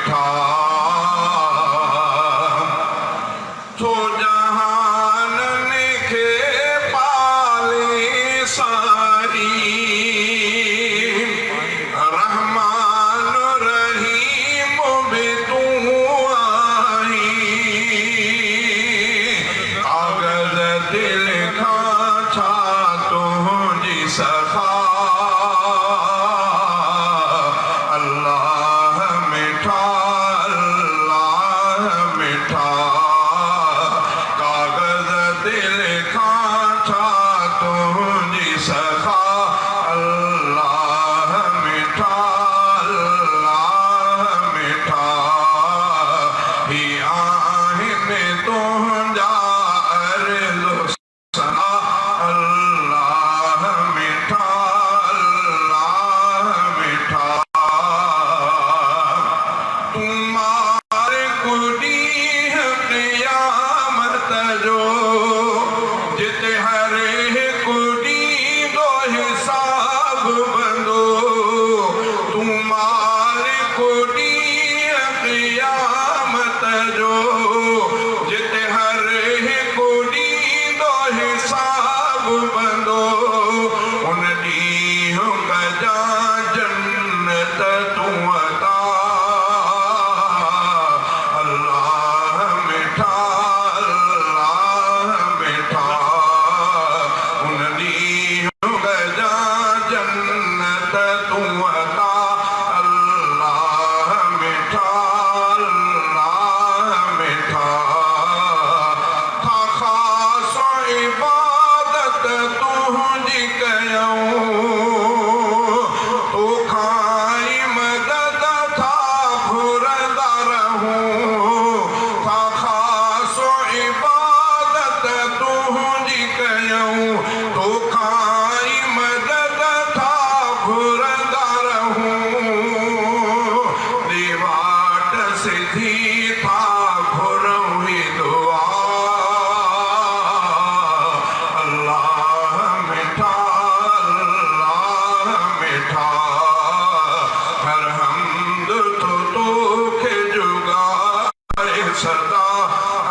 मिठा तो जहान के पाले सारी रहमान रहीम भी तू आई कागज दिल का छा तुझी सखा अल्लाह मिठा कागज दिल का छा तुझी सखा अल्लाह मिठा ही आहिन तुझा अर्ज़ सना अल्लाह मिठा तुम्हारे कुड़ी क़यामत जो जित हरे कुड़ी दो हिसाब बंदो तुम्हारे कुड़ी क़यामत जो जित हरे कुड़ी दो हिसाब बंदो उन ॾींहुं कजा जन्नत तू अता सदा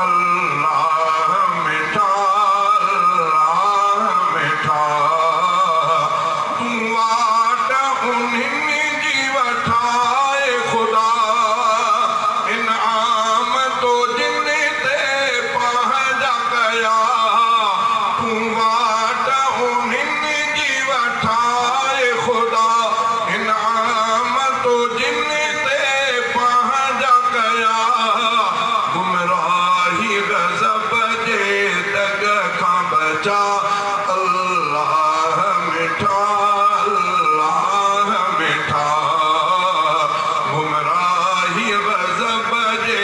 अल्लाह मिठा तू वाट उन्हीं जी वठाए खुदा इनाम तो जिन ते पहुंचा गया तू वाट उन्हीं जी वठाए खुदा इनाम तो जिन ते पहुंचा गया गुमराही गज़ब जे दग खां बचा अल्लाह मिठा गुमराही गज़ब जे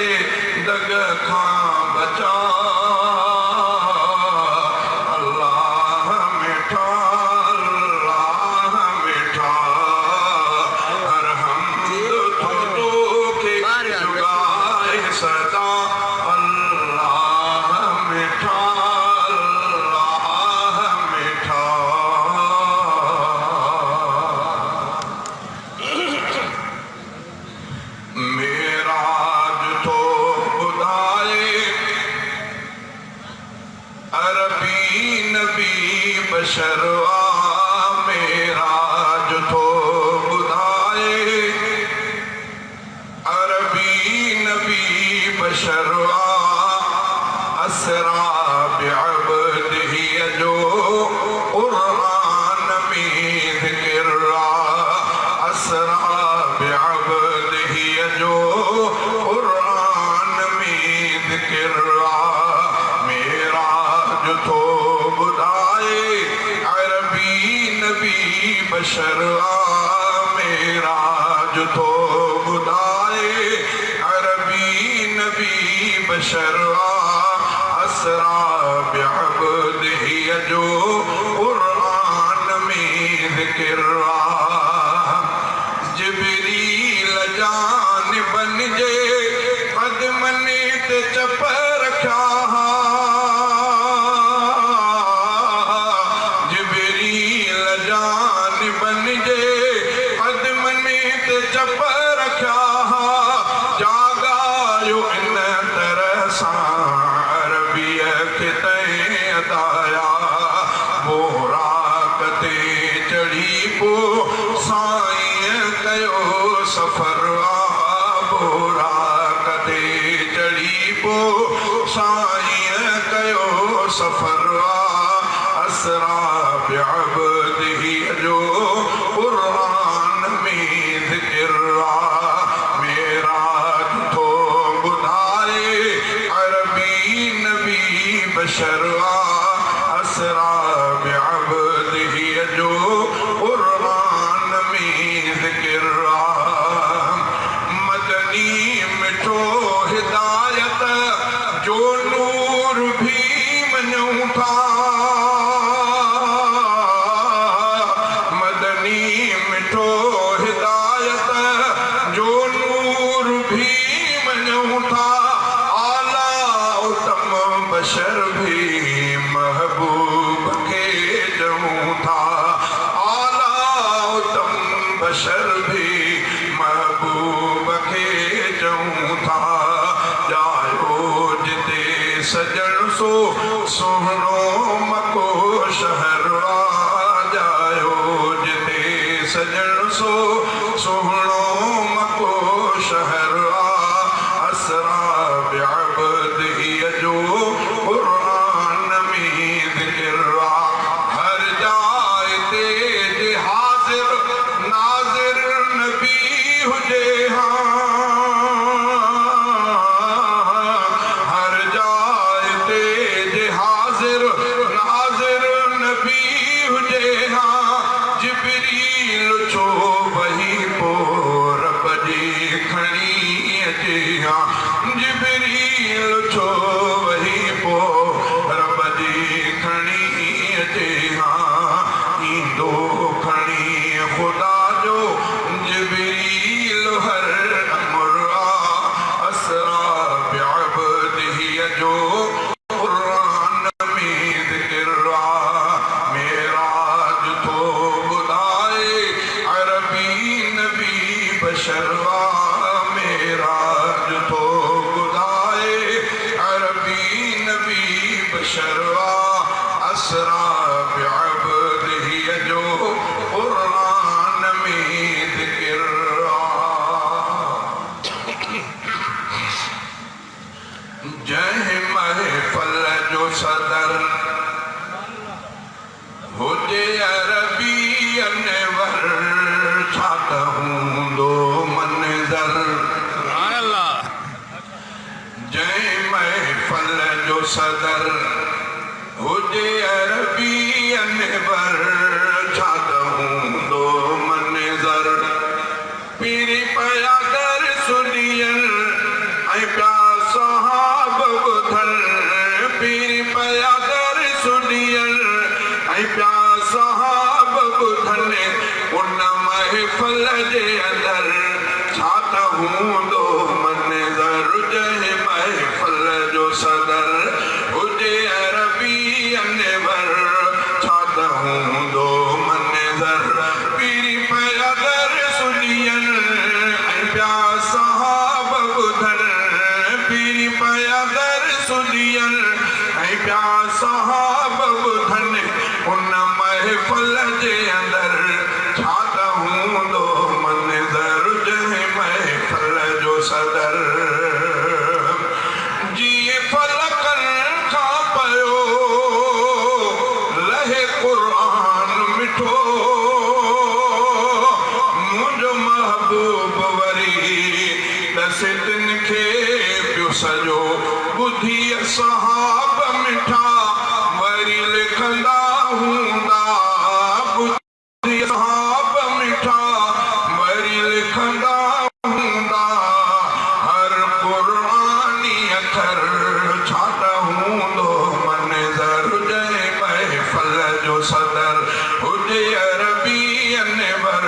दग खां बचा अल्लाह मिठा हर हमद तो के जुगाए सदा बशरवा मेरा जो तो बुधाए अरबी नबी बशरवा असरा बिअब्दिही जो कुरान में ज़िक्रा असरा बिअब्दिही जो कुरान में ज़िक्रा मेरा जो तो बुधाए अरबी नबी बशरवा मेरा जो तो बुधाए अरबी नबी बशरवा असरा बिअब्दिही जो कुरान में ज़िक्रा जिब्रील जान बन जे कदमन ते चप रखा बन जे कदमन ते चप रखा पो साईं कयो सफ़र असरा बिअब्दिही जो क़ुरान में ज़िक्र मेराज थो ॿुधाए अरबी नबी बशर असरा बिअब्दिही जो क़ुरान में ज़िक्र मदनी मिठो हिदायत जो नूर भी मञूं था मदनी मिठो हिदायत जो नूर भी मञूं था आला उत्तम बशर भी महबूब खे ॾियूं था आला उत्तम बशर भी महबूब खे ॾियूं था जायो जिते सजण सो सुहिणो मको शहर जायो जिते सजण सो सुहिणो मको शहर असरा बिअब्दिही जो क़ुरान में ज़िक्र हर जाए ते जे हाज़िर नाज़िर नबी हुजे हर जाए ते जे हाज़िर नाज़िर नबी हुजे जिब्रील छो वही पो रब जी खणी अचे जिब्रील छो वही पो रब जी खणी अचे ईंदो खणी ख़ुदा जो जिब्रील हर अमर असरा बिअब्दिही जो क़ुरान में ज़िक्र मेराज थो ॿुधाए अरबी नबी बशर मेराज थो ॿुधाए अरबी नबी बशर असरा बिअब्दिही जो क़ुरान में ज़िक्र जंहिं महफ़िल जो सदर हुजे अरबी अनवर छा त हूंदो मंज़र जंहिं महफ़िल जो सदर हुजे अरबी अनवर छा त हूंदो मंज़र पीरी पिया कर सुनियल ऐं पिया सहाब ॿुधल पीरी पिया कर सुनियल ऐं पिया सहाब ॿुधल उन महफ़िल जे अंदरि छा त हूंदो मंज़र जंहिं महफ़िल जो सदर हुजे अरबी अनवर छा त हूंदो मंज़र पीरी पिया कर सुनियल ऐं पिया सहाब ॿुधल पीरी पिया कर सुनियल ऐं पिया सहाब ॿुधल उन महफ़िल जे अंदरि छा त हूंदो मंज़र जंहिं महफ़िल जो सदर जीअं फलकनि खां पियो लहे क़ुरान मिठो मुंहिंजो महबूब वरी ॾसे तिन खे पियो सॼो ॿुधी सहाब मिठा वरी लिखंदा हूंदा ॿुधी सहाब मिठा वरी लिखंदा हूंदा हर क़ुरानी अखर छा त हूंदो मंज़र जंहिं महफ़िल जो सदर हुजे अरबी अनवर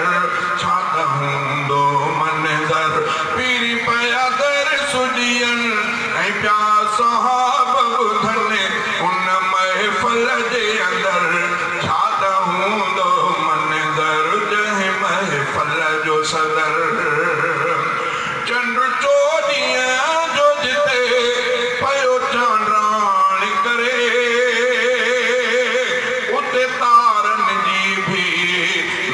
छा त हूंदो मंज़र पीरी पिया कर सुॼियल ऐं पिया सहाब ॿुधल उन महफ़िल जे अंदरि छा त हूंदो मंज़र जंहिं महफ़िल जो सदर चंड चोॾींहं जो जिते पियो चांडाण करे उते तारनि जी भी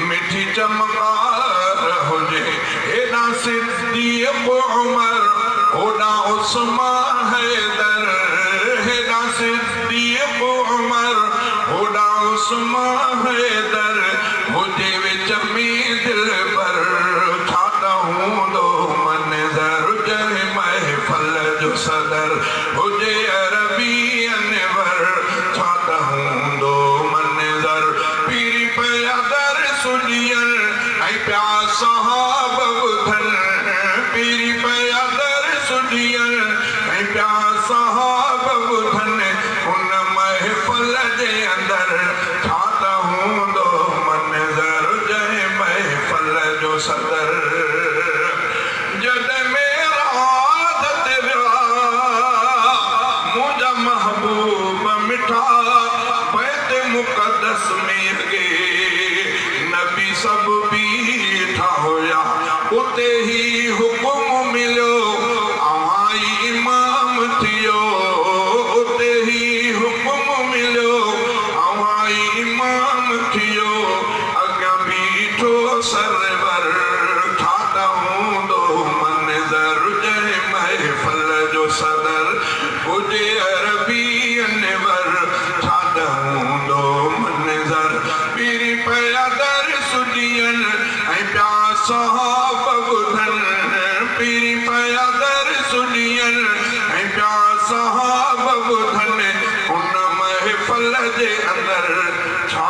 मिठी चमकार हुजे हेॾा सिद्दीक़ उमर होॾा उस्मान हैदर हेॾा सिद्दीक़ उमर होॾा उस्मान हैदर हुजे विच में दिलबर छा त हूंदो मंज़र जंहिं महफ़िल जो सदर हुजे अरबी अनवर छा त हूंदो मंज़र पीरी पिया दर सुॼियल ऐं पिया सहाब ॿुधनि पीरी पिया दर सुॼियल ऐं पिया सहाब ॿुधनि उन महफ़िल जे अंदरि छा त हूंदो मंज़र जंहिं महफ़िल जो सदर जॾहिं मेराज ते विया मुंहिंजा महबूब मिठा बैत मुक़दस में अॻे नबी सभु बीठा हुया उते ही हुकुम मिलियो अवां इमाम थियो उते ही हुकुम मिलियो अवां इमाम थियो अॻियां बीठो सरवर छा त हूंदो मंज़र जंहिं महफ़िल जो सदर हुजे अरबी अनवर छा त हूंदो मंज़र पीरी पिया दर सुॼियल ऐं पिया सहाब ॿुधनि पीरी पिया दर सुॼियल ऐं पिया सहाब ॿुधनि उन महफ़िल जे अंदरि छा